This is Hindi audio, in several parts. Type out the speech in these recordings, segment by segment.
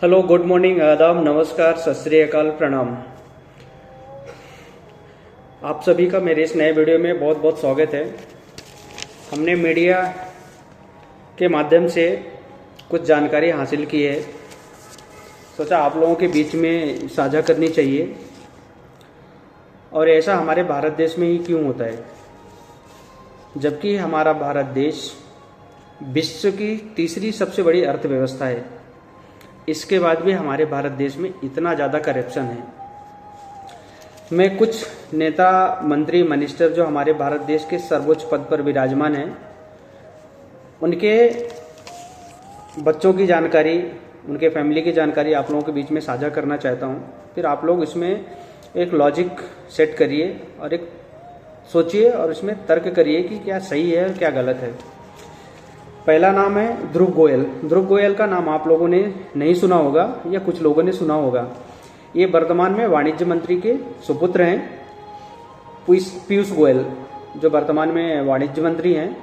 हेलो, गुड मॉर्निंग, आदाब, नमस्कार, सत श्री अकाल, प्रणाम। आप सभी का मेरे इस नए वीडियो में बहुत बहुत स्वागत है। हमने मीडिया के माध्यम से कुछ जानकारी हासिल की है, सोचा आप लोगों के बीच में साझा करनी चाहिए। और ऐसा हमारे भारत देश में ही क्यों होता है, जबकि हमारा भारत देश विश्व की तीसरी सबसे बड़ी अर्थव्यवस्था है। इसके बाद भी हमारे भारत देश में इतना ज़्यादा करप्शन है। मैं कुछ नेता, मंत्री, मिनिस्टर जो हमारे भारत देश के सर्वोच्च पद पर विराजमान हैं, उनके बच्चों की जानकारी, उनके फैमिली की जानकारी आप लोगों के बीच में साझा करना चाहता हूं। फिर आप लोग इसमें एक लॉजिक सेट करिए और एक सोचिए और इसमें तर्क करिए कि क्या सही है और क्या गलत है। पहला नाम है ध्रुव गोयल। ध्रुव गोयल का नाम आप लोगों ने नहीं सुना होगा या कुछ लोगों ने सुना होगा। ये वर्तमान में वाणिज्य मंत्री के सुपुत्र हैं, पीयूष गोयल, जो वर्तमान में वाणिज्य मंत्री हैं।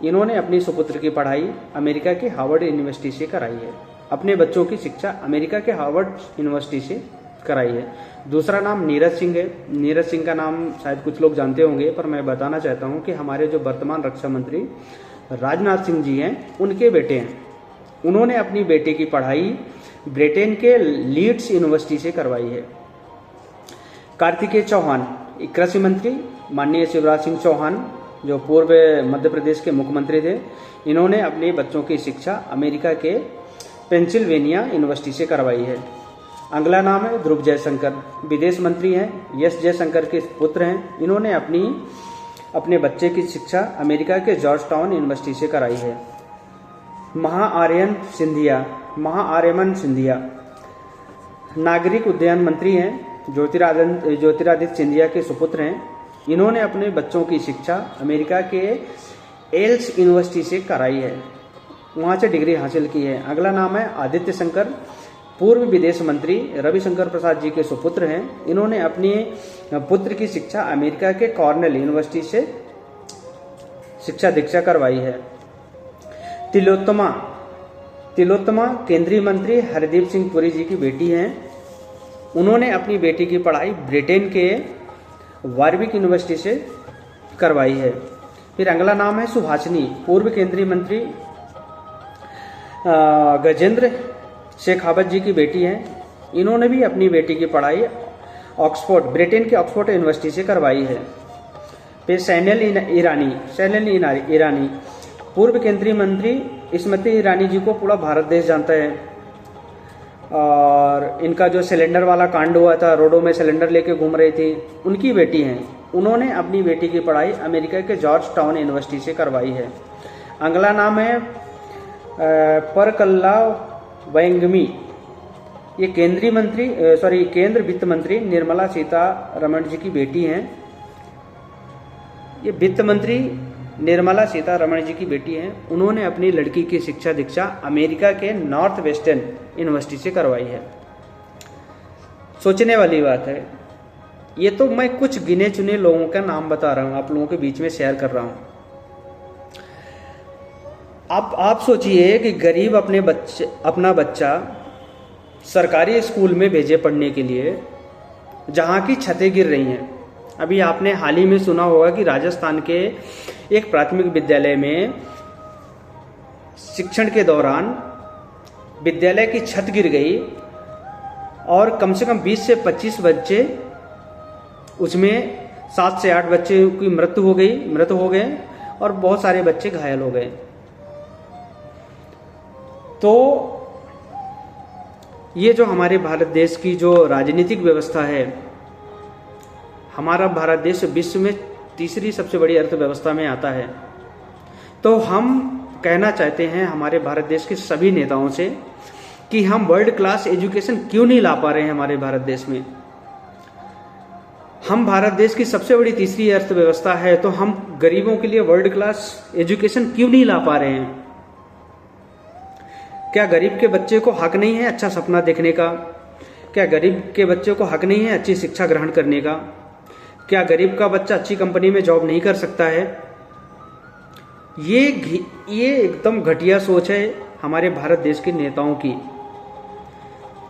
इन्होंने अपनी सुपुत्र की पढ़ाई अमेरिका के हार्वर्ड यूनिवर्सिटी से कराई है। अपने बच्चों की शिक्षा अमेरिका के हार्वर्ड यूनिवर्सिटी से कराई है। दूसरा नाम नीरज सिंह है। नीरज सिंह का नाम शायद कुछ लोग जानते होंगे, पर मैं बताना चाहता हूं कि हमारे जो वर्तमान रक्षा मंत्री राजनाथ सिंह जी हैं, उनके बेटे हैं। उन्होंने अपनी बेटे की पढ़ाई ब्रिटेन के लीड्स यूनिवर्सिटी से करवाई है। कार्तिकेय चौहान, कृषि मंत्री माननीय शिवराज सिंह चौहान, जो पूर्व मध्य प्रदेश के मुख्यमंत्री थे, इन्होंने अपने बच्चों की शिक्षा अमेरिका के पेंसिल्वेनिया यूनिवर्सिटी से करवाई है। अगला नाम है ध्रुव जयशंकर, विदेश मंत्री हैं, एस जयशंकर के पुत्र हैं। इन्होंने अपने बच्चे की शिक्षा अमेरिका के जॉर्ज टाउन यूनिवर्सिटी से कराई है। महाआर्यमन सिंधिया नागरिक उड्डयन मंत्री हैं, ज्योतिरादित्य सिंधिया के सुपुत्र हैं। इन्होंने अपने बच्चों की शिक्षा अमेरिका के एल्स यूनिवर्सिटी से कराई है, वहां से डिग्री हासिल की है। अगला नाम है आदित्य शंकर, पूर्व विदेश मंत्री रविशंकर प्रसाद जी के सुपुत्र हैं। इन्होंने अपने पुत्र की शिक्षा अमेरिका के कॉर्नेल यूनिवर्सिटी से शिक्षा दीक्षा करवाई है। तिलोत्तमा केंद्रीय मंत्री हरदीप सिंह पुरी जी की बेटी हैं। उन्होंने अपनी बेटी की पढ़ाई ब्रिटेन के वारविक यूनिवर्सिटी से करवाई है। फिर अगला नाम है सुभाषिनी, पूर्व केंद्रीय मंत्री गजेंद्र शेखावत जी की बेटी हैं। इन्होंने भी अपनी बेटी की पढ़ाई ब्रिटेन के ऑक्सफोर्ड यूनिवर्सिटी से करवाई है। फिर सैनेल ईरानी, पूर्व केंद्रीय मंत्री स्मृति ईरानी जी को पूरा भारत देश जानता है। और इनका जो सिलेंडर वाला कांड हुआ था, रोडों में सिलेंडर लेके घूम रही थी, उनकी बेटी हैं। उन्होंने अपनी बेटी की पढ़ाई अमेरिका के जॉर्ज टाउन यूनिवर्सिटी से करवाई है। अगला नाम है परकल्ला वैंगमी। ये केंद्र वित्त मंत्री निर्मला सीतारमण जी की बेटी हैं। ये वित्त मंत्री निर्मला सीतारमण जी की बेटी हैं। उन्होंने अपनी लड़की की शिक्षा दीक्षा अमेरिका के नॉर्थ वेस्टर्न यूनिवर्सिटी से करवाई है। सोचने वाली बात है। ये तो मैं कुछ गिने चुने लोगों का नाम बता रहा हूं, आप लोगों के बीच में शेयर कर रहा हूं। आप सोचिए कि गरीब अपना बच्चा सरकारी स्कूल में भेजे पढ़ने के लिए, जहां की छतें गिर रही हैं। अभी आपने हाल ही में सुना होगा कि राजस्थान के एक प्राथमिक विद्यालय में शिक्षण के दौरान विद्यालय की छत गिर गई और कम से कम 20 से 25 बच्चे, उसमें 7 से 8 बच्चे की मृत हो गए और बहुत सारे बच्चे घायल हो गए। तो ये जो हमारे भारत देश की जो राजनीतिक व्यवस्था है, हमारा भारत देश विश्व में तीसरी सबसे बड़ी अर्थव्यवस्था में आता है। तो हम कहना चाहते हैं हमारे भारत देश के सभी नेताओं से कि हम वर्ल्ड क्लास एजुकेशन क्यों नहीं ला पा रहे हैं हमारे भारत देश में। हम भारत देश की सबसे बड़ी तीसरी अर्थव्यवस्था है, तो हम गरीबों के लिए वर्ल्ड क्लास एजुकेशन क्यों नहीं ला पा रहे हैं। क्या गरीब के बच्चे को हक नहीं है अच्छा सपना देखने का? क्या गरीब के बच्चे को हक नहीं है अच्छी शिक्षा ग्रहण करने का? क्या गरीब का बच्चा अच्छी कंपनी में जॉब नहीं कर सकता है? ये एकदम घटिया सोच है हमारे भारत देश के नेताओं की।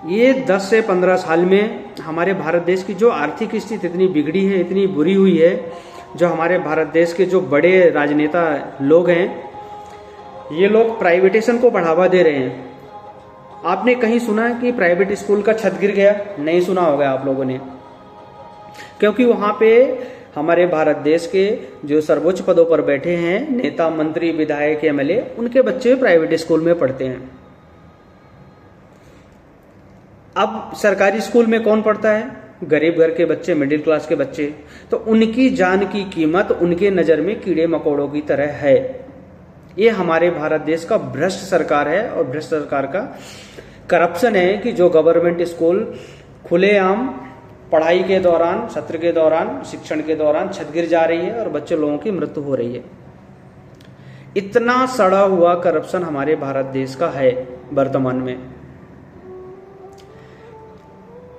ये 10 से 15 साल में हमारे भारत देश की जो आर्थिक स्थिति इतनी बिगड़ी है, इतनी बुरी हुई है, जो हमारे भारत देश के जो बड़े राजनेता लोग हैं, ये लोग प्राइवेटेशन को बढ़ावा दे रहे हैं। आपने कहीं सुना है कि प्राइवेट स्कूल का छत गिर गया? नहीं सुना होगा आप लोगों ने, क्योंकि वहाँ पे हमारे भारत देश के जो सर्वोच्च पदों पर बैठे हैं, नेता, मंत्री, विधायक, एमएलए, उनके बच्चे प्राइवेट स्कूल में पढ़ते हैं। अब सरकारी स्कूल में कौन पढ़ता है? गरीब घर के बच्चे, मिडिल क्लास के बच्चे। तो उनकी जान की कीमत उनके नज़र में कीड़े मकोड़ों की तरह है। ये हमारे भारत देश का भ्रष्ट सरकार है, और भ्रष्ट सरकार का करप्शन है कि जो गवर्नमेंट स्कूल खुलेआम पढ़ाई के दौरान, सत्र के दौरान, शिक्षण के दौरान छत गिर जा रही है और बच्चे लोगों की मृत्यु हो रही है। इतना सड़ा हुआ करप्शन हमारे भारत देश का है वर्तमान में।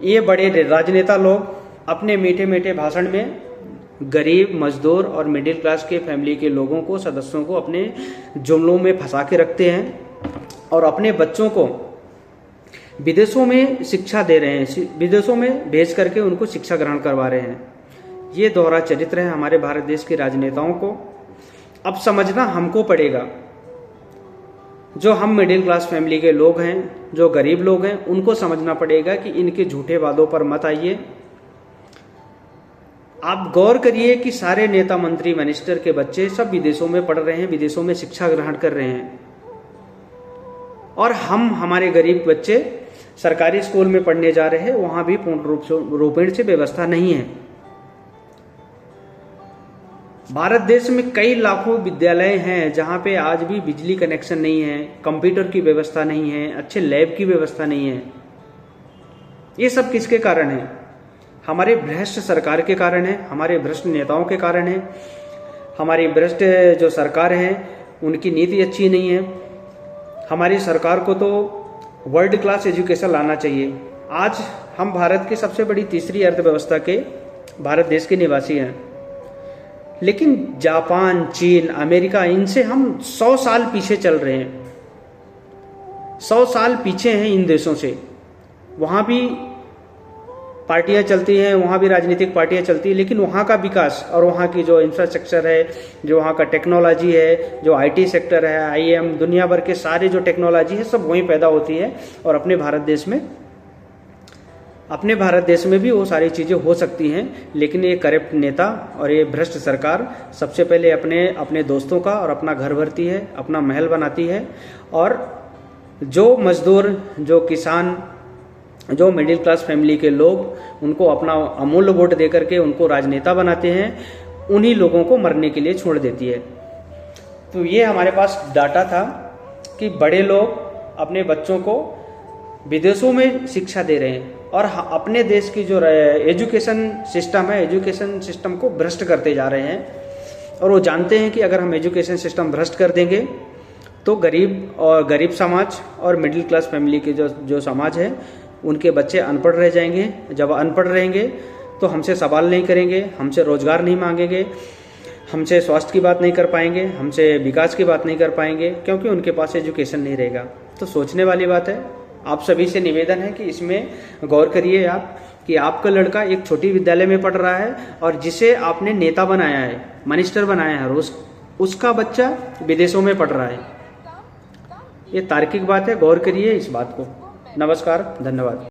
ये बड़े राजनेता लोग अपने मीठे मीठे भाषण में गरीब, मजदूर और मिडिल क्लास के फैमिली के लोगों को, सदस्यों को अपने जुमलों में फंसा के रखते हैं और अपने बच्चों को विदेशों में शिक्षा दे रहे हैं, विदेशों में भेज करके उनको शिक्षा ग्रहण करवा रहे हैं। ये दोहरा चरित्र है हमारे भारत देश के राजनेताओं को। अब समझना हमको पड़ेगा, जो हम मिडिल क्लास फैमिली के लोग हैं, जो गरीब लोग हैं, उनको समझना पड़ेगा कि इनके झूठे वादों पर मत आइए। आप गौर करिए कि सारे नेता, मंत्री, मिनिस्टर के बच्चे सब विदेशों में पढ़ रहे हैं, विदेशों में शिक्षा ग्रहण कर रहे हैं, और हमारे गरीब बच्चे सरकारी स्कूल में पढ़ने जा रहे हैं, वहां भी पूर्ण रूपेण से व्यवस्था नहीं है। भारत देश में कई लाखों विद्यालय हैं जहां पे आज भी बिजली कनेक्शन नहीं है, कंप्यूटर की व्यवस्था नहीं है, अच्छे लैब की व्यवस्था नहीं है। ये सब किसके कारण है? हमारे भ्रष्ट सरकार के कारण है, हमारे भ्रष्ट नेताओं के कारण है। हमारी भ्रष्ट जो सरकार है उनकी नीति अच्छी नहीं है। हमारी सरकार को तो वर्ल्ड क्लास एजुकेशन लाना चाहिए। आज हम भारत की सबसे बड़ी तीसरी अर्थव्यवस्था के भारत देश के निवासी हैं, लेकिन जापान, चीन, अमेरिका, इनसे हम 100 साल पीछे चल रहे हैं। 100 साल पीछे हैं इन देशों से। वहाँ भी पार्टियां चलती हैं, वहाँ भी राजनीतिक पार्टियां चलती हैं, लेकिन वहाँ का विकास और वहाँ की जो इंफ्रास्ट्रक्चर है, जो वहाँ का टेक्नोलॉजी है, जो आईटी सेक्टर है, आईएम, दुनिया भर के सारे जो टेक्नोलॉजी है सब वहीं पैदा होती है। और अपने भारत देश में भी वो सारी चीज़ें हो सकती हैं, लेकिन ये करप्ट नेता और ये भ्रष्ट सरकार सबसे पहले अपने दोस्तों का और अपना घर भरती है, अपना महल बनाती है, और जो मजदूर, जो किसान, जो मिडिल क्लास फैमिली के लोग, उनको अपना अमूल्य वोट दे करके उनको राजनेता बनाते हैं, उन्हीं लोगों को मरने के लिए छोड़ देती है। तो ये हमारे पास डाटा था कि बड़े लोग अपने बच्चों को विदेशों में शिक्षा दे रहे हैं और अपने देश की जो एजुकेशन सिस्टम है, एजुकेशन सिस्टम को भ्रष्ट करते जा रहे हैं। और वो जानते हैं कि अगर हम एजुकेशन सिस्टम भ्रष्ट कर देंगे तो गरीब समाज और मिडिल क्लास फैमिली के जो समाज है उनके बच्चे अनपढ़ रह जाएंगे। जब अनपढ़ रहेंगे तो हमसे सवाल नहीं करेंगे, हमसे रोजगार नहीं मांगेंगे, हमसे स्वास्थ्य की बात नहीं कर पाएंगे, हमसे विकास की बात नहीं कर पाएंगे, क्योंकि उनके पास एजुकेशन नहीं रहेगा। तो सोचने वाली बात है। आप सभी से निवेदन है कि इसमें गौर करिए आप कि आपका लड़का एक छोटी विद्यालय में पढ़ रहा है और जिसे आपने नेता बनाया है, मिनिस्टर बनाया है, उसका बच्चा विदेशों में पढ़ रहा है। ये तार्किक बात है, गौर करिए इस बात को। नमस्कार, धन्यवाद।